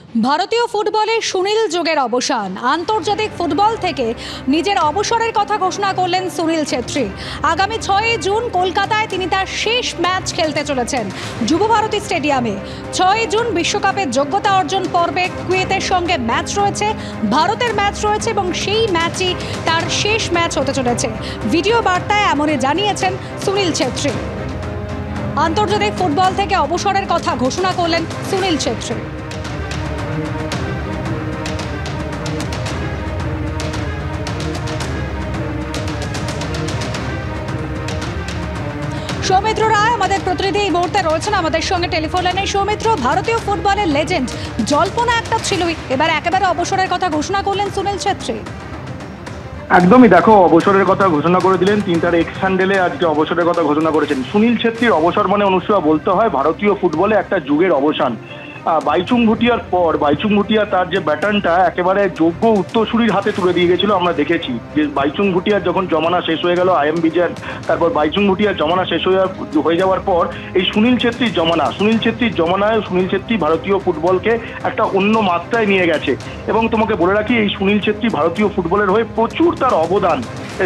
ভারতীয় ফুটবলে সুনীল যুগের অবসান। আন্তর্জাতিক ফুটবল থেকে নিজের অবসরের কথা ঘোষণা করলেন সুনীল ছেত্রী। আগামী 6 জুন কলকাতায় তিনি তার শেষ ম্যাচ খেলতে চলেছেন যুবভারতী স্টেডিয়ামে। 6 জুন বিশ্বকাপের যোগ্যতা অর্জন পর্বে কুয়েতের সঙ্গে ম্যাচ রয়েছে, ভারতের ম্যাচ রয়েছে এবং সেই ম্যাচই তার শেষ ম্যাচ হতে চলেছে। ভিডিও বার্তায় এমনই জানিয়েছেন সুনীল ছেত্রী। আন্তর্জাতিক ফুটবল থেকে অবসরের কথা ঘোষণা করলেন সুনীল ছেত্রী। সৌমিত্র রায় আমাদের প্রতিনিধি এই মুহূর্তে রয়েছেন আমাদের সঙ্গে টেলিফোন লাইনে। সৌমিত্র, ভারতীয় ফুটবলের লেজেন্ড, জল্পনা একটা ছিলই, এবার একেবারে অবসরের কথা ঘোষণা করলেন সুনীল ছেত্রী। একদমই, দেখো, অবসরের কথা ঘোষণা করে দিলেন। তিনি তার এক্স হ্যান্ডেলে আজকে অবসরের কথা ঘোষণা করেছেন। সুনীল ছেত্রীর অবসর মানে অনুষ্কা বলতে হয় ভারতীয় ফুটবলে একটা যুগের অবসান। বাইচুং ভুটিয়ার পর বাইচুং ভুটিয়া তার যে ব্যাটনটা একেবারে যোগ্য উত্তরসূরির হাতে তুলে দিয়ে গেছিল। আমরা দেখেছি যে বাইচুং ভুটিয়ার যখন জমানা শেষ হয়ে গেল, আইএম বিজয়ের, তারপর বাইচুং ভুটিয়ার জমানা শেষ হয়ে যাওয়ার পর এই সুনীল ছেত্রীর জমানায় সুনীল ছেত্রী ভারতীয় ফুটবলকে একটা অন্য মাত্রায় নিয়ে গেছে। এবং তোমাকে বলে রাখি, এই সুনীল ছেত্রী ভারতীয় ফুটবলের হয়ে প্রচুর তার অবদান,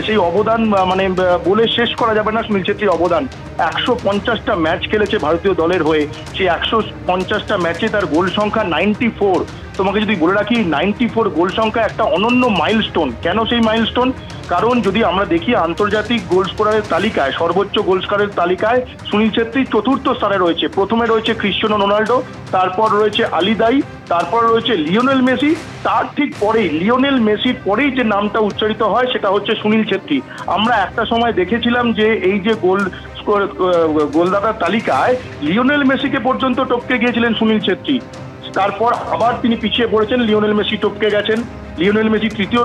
সেই অবদান মানে বলে শেষ করা যাবে না। সুনীল ছেত্রীর অবদান, 150টা ম্যাচ খেলেছে ভারতীয় দলের হয়ে। সেই 150টা ম্যাচে তার গোল সংখ্যা 94। তোমাকে যদি বলে রাখি, 94 গোল সংখ্যা একটা অনন্য মাইলস্টোন। কেন সেই মাইলস্টোন? কারণ যদি আমরা দেখি আন্তর্জাতিক গোল স্কোরারের তালিকায়, সর্বোচ্চ গোল স্কোরারের তালিকায় সুনীল ছেত্রী 4র্থ স্থানে রয়েছে। প্রথমে রয়েছে ক্রিশ্চিয়ানো রোনাল্ডো, তারপর রয়েছে আলী দাই, তারপর রয়েছে লিওনেল মেসি, তার ঠিক পরেই লিওনেল মেসির পরেই যে নামটা উচ্চারিত হয় সেটা হচ্ছে সুনীল ছেত্রী। আমরা একটা সময় দেখেছিলাম যে এই যে গোলদাতার তালিকায় লিওনেল মেসিকে পর্যন্ত টপকে গিয়েছিলেন সুনীল ছেত্রী। তারপর আবার তিনি পিছিয়ে পড়েছেন, লিওনেল মেসি টপকে গেছেন। লিওনেল মেসি 3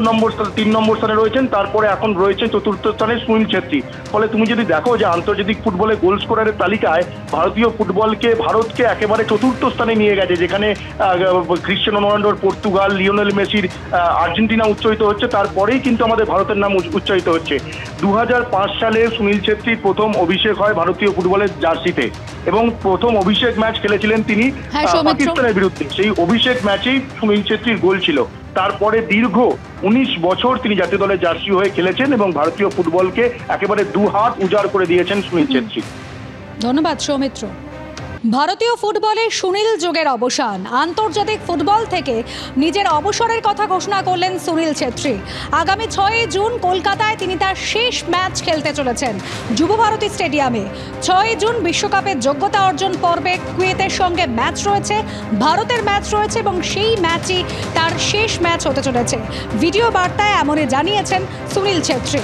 নম্বর স্থানে রয়েছেন, তারপরে এখন রয়েছে 4র্থ স্থানে সুনীল ছেত্রী। ফলে তুমি যদি দেখো যে আন্তর্জাতিক ফুটবলে গোল স্কোরারের তালিকায় ভারতকে একেবারে 4র্থ স্থানে নিয়ে গেছে, যেখানে ক্রিশ্চিয়ানো রোনাল্ডোর পর্তুগাল, লিওনেল মেসির আর্জেন্টিনা উচ্চারিত হচ্ছে, তারপরেই কিন্তু আমাদের ভারতের নাম উচ্চারিত হচ্ছে। 2005 সালে সুনীল ছেত্রীর প্রথম অভিষেক হয় ভারতীয় ফুটবলের জার্সিতে এবং প্রথম অভিষেক ম্যাচ খেলেছিলেন তিনি পাকিস্তানের বিরুদ্ধে। সেই অভিষেক ম্যাচেই সুনীল ছেত্রীর গোল ছিল। তারপরে দীর্ঘ 19 বছর তিনি জাতীয় দলের জার্সি হয়ে খেলেছেন এবং ভারতীয় ফুটবলকে একেবারে দুহাত উজাড় করে দিয়েছেন সুনীল ছেত্রী। ধন্যবাদ সৌমিত্র। ভারতীয় ফুটবলে সুনীল যুগের অবসান। আন্তর্জাতিক ফুটবল থেকে নিজের অবসরের কথা ঘোষণা করলেন সুনীল ছেত্রী। আগামী 6 জুন কলকাতায় তিনি তার শেষ ম্যাচ খেলতে চলেছেন যুবভারতী স্টেডিয়ামে। 6 জুন বিশ্বকাপের যোগ্যতা অর্জন পর্বে কুয়েতের সঙ্গে ম্যাচ রয়েছে, ভারতের ম্যাচ রয়েছে এবং সেই ম্যাচই তার শেষ ম্যাচ হতে চলেছে। ভিডিও বার্তায় এমনই জানিয়েছেন সুনীল ছেত্রী।